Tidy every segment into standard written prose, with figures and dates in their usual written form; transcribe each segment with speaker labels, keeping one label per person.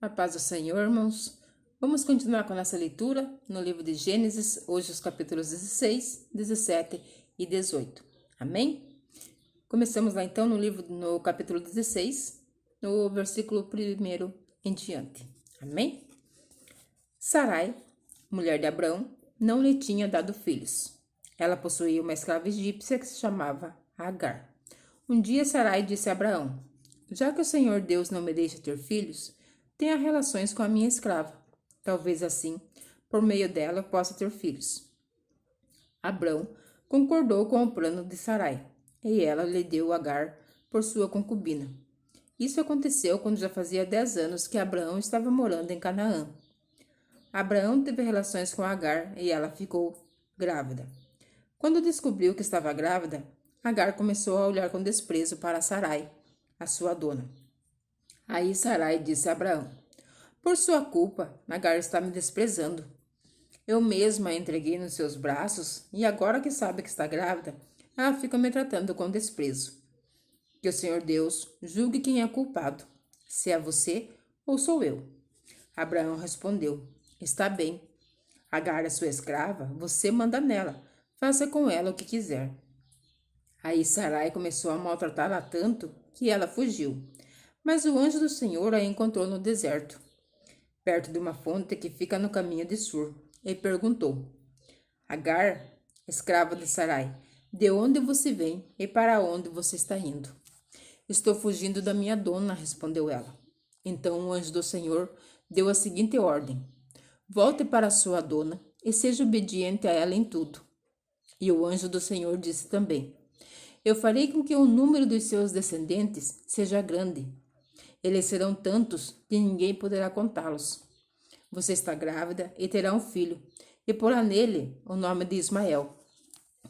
Speaker 1: A paz do Senhor, irmãos. Vamos continuar com a nossa leitura no livro de Gênesis, hoje os capítulos 16, 17 e 18. Amém? Começamos lá então no capítulo 16, no versículo 1 em diante. Amém? Sarai, mulher de Abrão, não lhe tinha dado filhos. Ela possuía uma escrava egípcia que se chamava Agar. Um dia Sarai disse a Abraão: já que o Senhor Deus não me deixa ter filhos, tenha relações com a minha escrava. Talvez assim, por meio dela, eu possa ter filhos. Abrão concordou com o plano de Sarai, e ela lhe deu Agar por sua concubina. Isso aconteceu quando já fazia 10 anos que Abraão estava morando em Canaã. Abraão teve relações com Agar e ela ficou grávida. Quando descobriu que estava grávida, Agar começou a olhar com desprezo para Sarai, a sua dona. Aí Sarai disse a Abraão: por sua culpa, Agar está me desprezando. Eu mesma a entreguei nos seus braços e agora que sabe que está grávida, ela fica me tratando com desprezo. Que o Senhor Deus julgue quem é culpado, se é você ou sou eu. Abraão respondeu: está bem. Agar é sua escrava, você manda nela, faça com ela o que quiser. Aí Sarai começou a maltratá-la tanto que ela fugiu. Mas o anjo do Senhor a encontrou no deserto, perto de uma fonte que fica no caminho de Sur, e perguntou: Agar, escrava de Sarai, de onde você vem e para onde você está indo? Estou fugindo da minha dona, respondeu ela. Então o anjo do Senhor deu a seguinte ordem: volte para sua dona e seja obediente a ela em tudo. E o anjo do Senhor disse também: eu farei com que o número dos seus descendentes seja grande. Eles serão tantos que ninguém poderá contá-los. Você está grávida e terá um filho, e porá nele o nome de Ismael,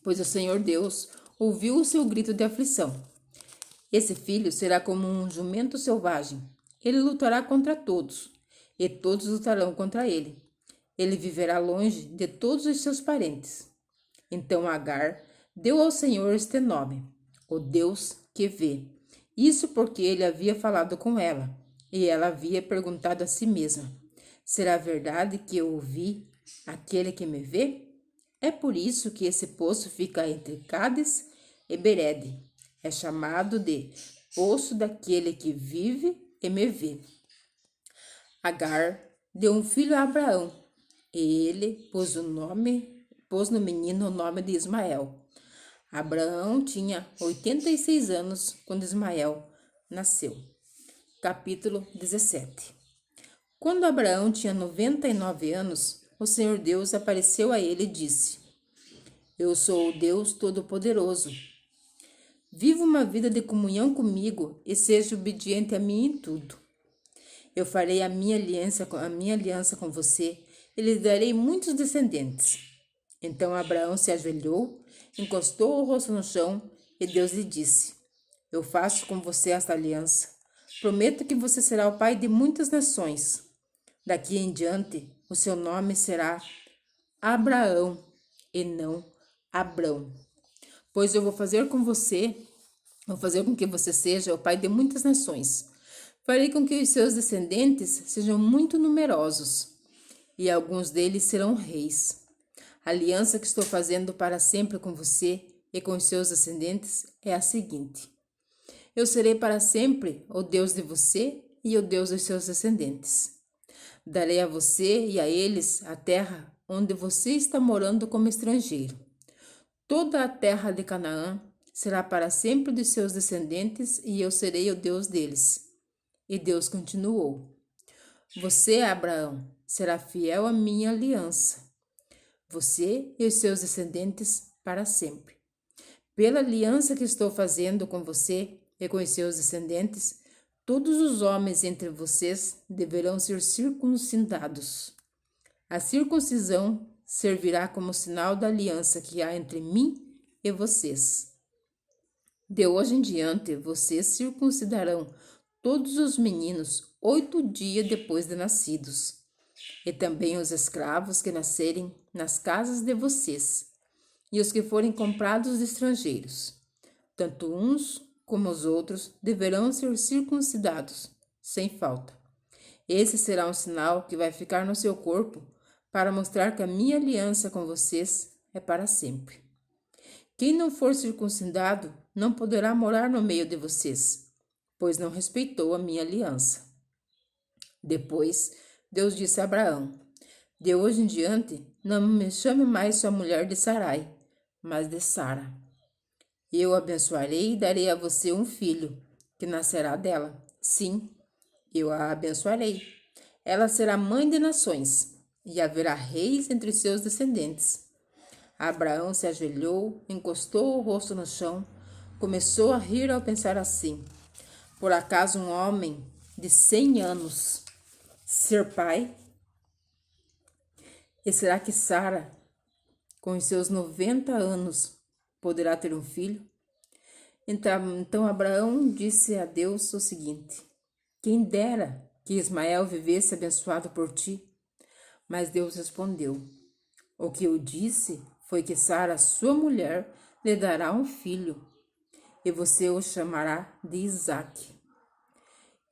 Speaker 1: pois o Senhor Deus ouviu o seu grito de aflição. Esse filho será como um jumento selvagem. Ele lutará contra todos, e todos lutarão contra ele. Ele viverá longe de todos os seus parentes. Então Agar deu ao Senhor este nome, o Deus que vê. Isso porque ele havia falado com ela, e ela havia perguntado a si mesma: será verdade que eu ouvi aquele que me vê? É por isso que esse poço fica entre Cádiz e Berede. É chamado de Poço daquele que vive e me vê. Agar deu um filho a Abraão, e ele pôs no menino o nome de Ismael. Abraão tinha 86 anos quando Ismael nasceu. Capítulo 17. Quando Abraão tinha 99 anos, o Senhor Deus apareceu a ele e disse: eu sou o Deus Todo-Poderoso. Viva uma vida de comunhão comigo e seja obediente a mim em tudo. Eu farei a minha aliança com você e lhe darei muitos descendentes. Então Abraão se ajoelhou, encostou o rosto no chão e Deus lhe disse: eu faço com você esta aliança. Prometo que você será o pai de muitas nações. Daqui em diante, o seu nome será Abraão e não Abrão. Pois eu vou fazer com que você seja o pai de muitas nações. Farei com que os seus descendentes sejam muito numerosos, e alguns deles serão reis. A aliança que estou fazendo para sempre com você e com os seus descendentes é a seguinte: eu serei para sempre o Deus de você e o Deus dos seus descendentes. Darei a você e a eles a terra onde você está morando como estrangeiro. Toda a terra de Canaã será para sempre dos seus descendentes e eu serei o Deus deles. E Deus continuou: você, Abraão, será fiel à minha aliança, você e os seus descendentes para sempre. Pela aliança que estou fazendo com você e com os seus descendentes, todos os homens entre vocês deverão ser circuncidados. A circuncisão servirá como sinal da aliança que há entre mim e vocês. De hoje em diante, vocês circuncidarão todos os meninos 8 dias depois de nascidos, e também os escravos que nascerem nas casas de vocês, e os que forem comprados de estrangeiros. Tanto uns como os outros deverão ser circuncidados, sem falta. Esse será um sinal que vai ficar no seu corpo para mostrar que a minha aliança com vocês é para sempre. Quem não for circuncidado não poderá morar no meio de vocês, pois não respeitou a minha aliança. Depois, Deus disse a Abraão: de hoje em diante, não me chame mais sua mulher de Sarai, mas de Sara. Eu a abençoarei e darei a você um filho, que nascerá dela. Sim, eu a abençoarei. Ela será mãe de nações, e haverá reis entre seus descendentes. Abraão se ajoelhou, encostou o rosto no chão, começou a rir ao pensar assim: por acaso um homem de 100 anos ser pai? E será que Sara, com os seus 90 anos, poderá ter um filho? Então Abraão disse a Deus o seguinte: quem dera que Ismael vivesse abençoado por ti. Mas Deus respondeu: o que eu disse foi que Sara, sua mulher, lhe dará um filho, e você o chamará de Isaque.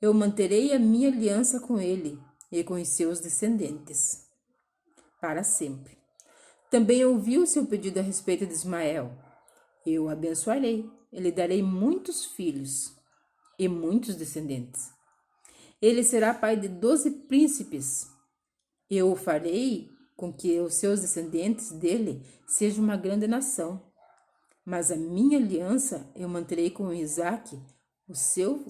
Speaker 1: Eu manterei a minha aliança com ele e com os seus descendentes, para sempre. Também ouvi o seu pedido a respeito de Ismael. Eu o abençoarei, e lhe darei muitos filhos e muitos descendentes. Ele será pai de 12 príncipes. Eu o farei com que os seus descendentes dele sejam uma grande nação. Mas a minha aliança eu manterei com Isaque, o seu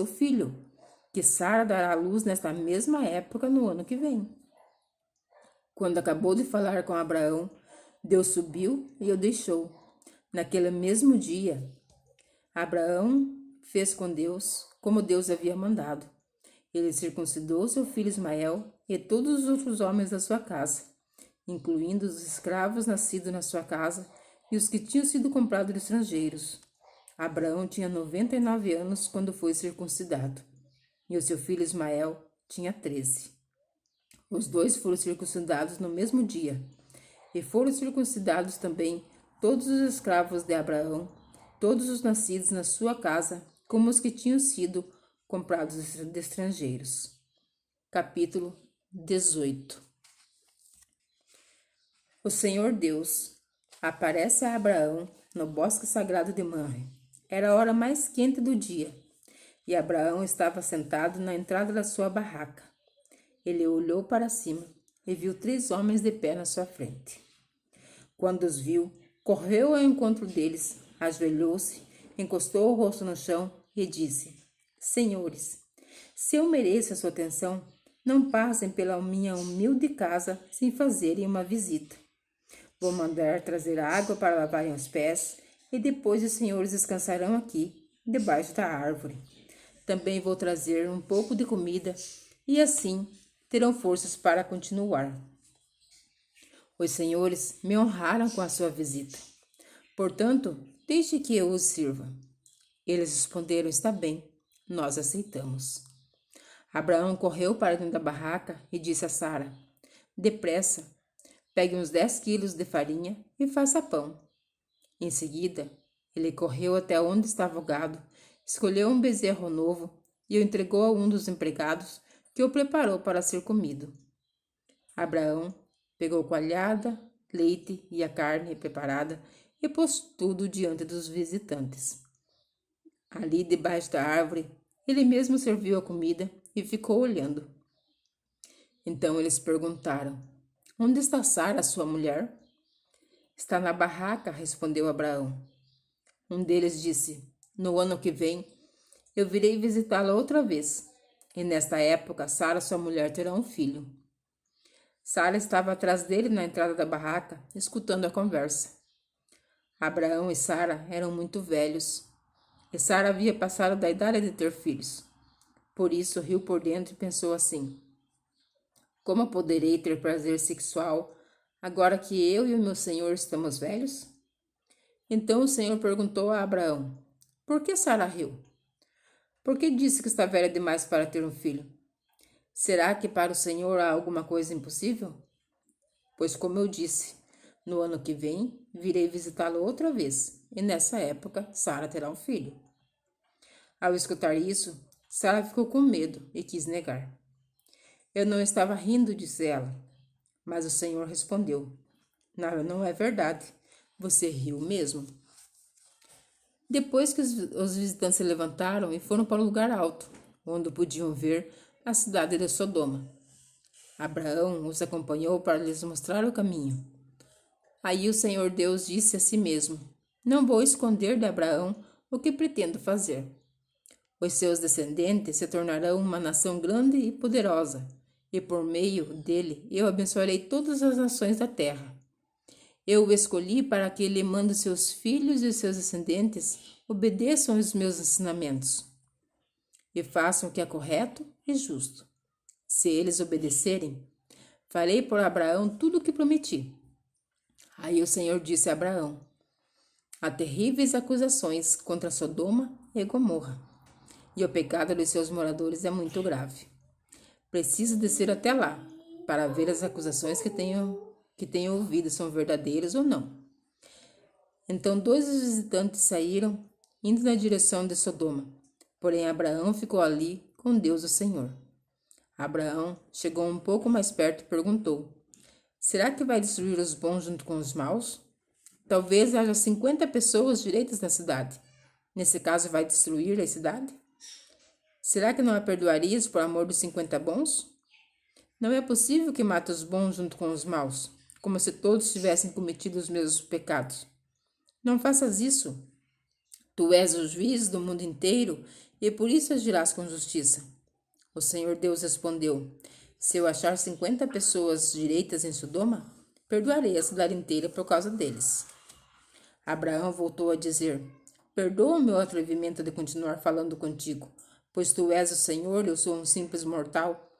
Speaker 1: filho, que Sara dará à luz nesta mesma época no ano que vem. Quando acabou de falar com Abraão, Deus subiu e o deixou. Naquele mesmo dia, Abraão fez com Deus como Deus havia mandado. Ele circuncidou seu filho Ismael e todos os outros homens da sua casa, incluindo os escravos nascidos na sua casa e os que tinham sido comprados de estrangeiros. Abraão tinha 99 anos quando foi circuncidado, e o seu filho Ismael tinha 13. Os dois foram circuncidados no mesmo dia, e foram circuncidados também todos os escravos de Abraão, todos os nascidos na sua casa, como os que tinham sido comprados de estrangeiros. Capítulo 18. O Senhor Deus aparece a Abraão no bosque sagrado de Mamre. Era a hora mais quente do dia, e Abraão estava sentado na entrada da sua barraca. Ele olhou para cima e viu 3 homens de pé na sua frente. Quando os viu, correu ao encontro deles, ajoelhou-se, encostou o rosto no chão e disse: Senhores, se eu mereço a sua atenção, não passem pela minha humilde casa sem fazerem uma visita. Vou mandar trazer água para lavarem os pés e depois os senhores descansarão aqui, debaixo da árvore. Também vou trazer um pouco de comida e assim terão forças para continuar. Os senhores me honraram com a sua visita. Portanto, deixe que eu os sirva. Eles responderam: está bem, nós aceitamos. Abraão correu para dentro da barraca e disse a Sara: depressa, pegue uns 10 quilos de farinha e faça pão. Em seguida, ele correu até onde estava o gado, escolheu um bezerro novo e o entregou a um dos empregados, que o preparou para ser comido. Abraão pegou coalhada, leite e a carne preparada e pôs tudo diante dos visitantes. Ali debaixo da árvore, ele mesmo serviu a comida e ficou olhando. Então eles perguntaram: onde está Sara, sua mulher? Está na barraca, respondeu Abraão. Um deles disse: no ano que vem, eu virei visitá-la outra vez, e nesta época Sara, sua mulher, terá um filho. Sara estava atrás dele na entrada da barraca, escutando a conversa. Abraão e Sara eram muito velhos, e Sara havia passado da idade de ter filhos. Por isso riu por dentro e pensou assim: como poderei ter prazer sexual agora que eu e o meu senhor estamos velhos? Então o Senhor perguntou a Abraão: por que Sara riu? Por que disse que está velha demais para ter um filho? Será que para o Senhor há alguma coisa impossível? Pois, como eu disse, no ano que vem virei visitá-lo outra vez, e nessa época Sara terá um filho. Ao escutar isso, Sara ficou com medo e quis negar. Eu não estava rindo, disse ela. Mas o Senhor respondeu: não é verdade. Você riu mesmo. Depois que os visitantes se levantaram e foram para um lugar alto, onde podiam ver a cidade de Sodoma. Abraão os acompanhou para lhes mostrar o caminho. Aí o Senhor Deus disse a si mesmo: Não vou esconder de Abraão o que pretendo fazer. Os seus descendentes se tornarão uma nação grande e poderosa, e por meio dele eu abençoarei todas as nações da terra. Eu o escolhi para que ele mande seus filhos e seus descendentes obedeçam aos meus ensinamentos e façam o que é correto e justo. Se eles obedecerem, farei por Abraão tudo o que prometi. Aí o Senhor disse a Abraão: Há terríveis acusações contra Sodoma e Gomorra, e o pecado de seus moradores é muito grave. Preciso descer até lá para ver as acusações que tenho ouvido são verdadeiras ou não. Então 2 visitantes saíram, indo na direção de Sodoma. Porém Abraão ficou ali com Deus o Senhor. Abraão chegou um pouco mais perto e perguntou: Será que vai destruir os bons junto com os maus? Talvez haja 50 pessoas direitas na cidade. Nesse caso, vai destruir a cidade? Será que não a perdoarias por amor dos 50 bons? Não é possível que mate os bons junto com os maus, como se todos tivessem cometido os mesmos pecados. Não faças isso. Tu és o juiz do mundo inteiro e por isso agirás com justiça. O Senhor Deus respondeu: Se eu achar 50 pessoas direitas em Sodoma, perdoarei a cidade inteira por causa deles. Abraão voltou a dizer: Perdoa o meu atrevimento de continuar falando contigo, pois tu és o Senhor e eu sou um simples mortal.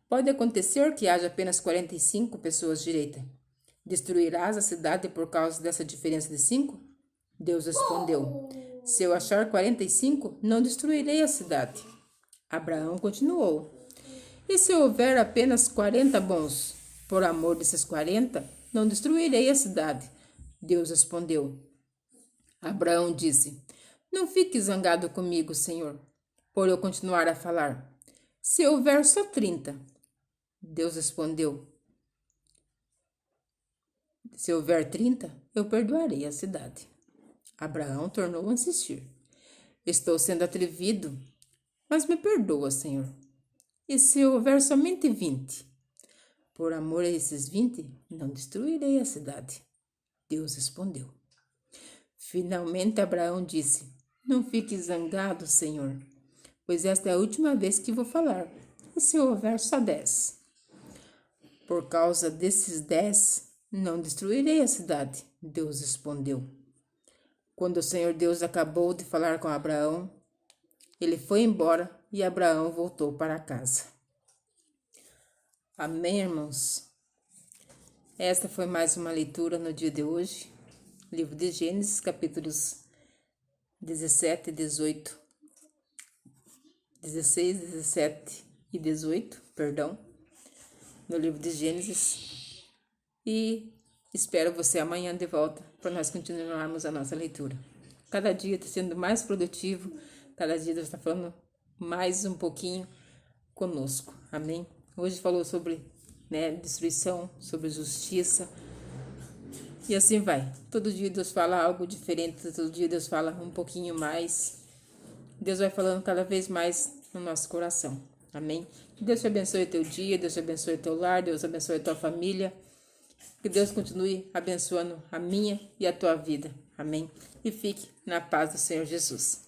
Speaker 1: Pode acontecer que haja apenas 45 pessoas direitas. Destruirás a cidade por causa dessa diferença de 5? Deus respondeu: Se eu achar 45, não destruirei a cidade. Abraão continuou: E se houver apenas 40 bons? Por amor desses 40, não destruirei a cidade. Deus respondeu. Abraão disse: Não fique zangado comigo, Senhor, por eu continuar a falar. Se houver só 30. Deus respondeu: Se houver 30, eu perdoarei a cidade. Abraão tornou a insistir: Estou sendo atrevido, mas me perdoa, Senhor. E se houver somente 20? Por amor a esses 20, não destruirei a cidade. Deus respondeu. Finalmente Abraão disse: Não fique zangado, Senhor, pois esta é a última vez que vou falar. E se houver só 10? Por causa desses 10, não destruirei a cidade. Deus respondeu. Quando o Senhor Deus acabou de falar com Abraão, ele foi embora e Abraão voltou para casa. Amém, irmãos? Esta foi mais uma leitura no dia de hoje. Livro de Gênesis, capítulos 17 e 18. 16, 17 e 18, perdão. No livro de Gênesis. E espero você amanhã de volta para nós continuarmos a nossa leitura. Cada dia está sendo mais produtivo, cada dia Deus está falando mais um pouquinho conosco. Amém? Hoje falou sobre destruição, sobre justiça. E assim vai. Todo dia Deus fala algo diferente, todo dia Deus fala um pouquinho mais. Deus vai falando cada vez mais no nosso coração. Amém? Que Deus te abençoe o teu dia, Deus te abençoe o teu lar, Deus abençoe a tua família. Que Deus continue abençoando a minha e a tua vida. Amém? E fique na paz do Senhor Jesus.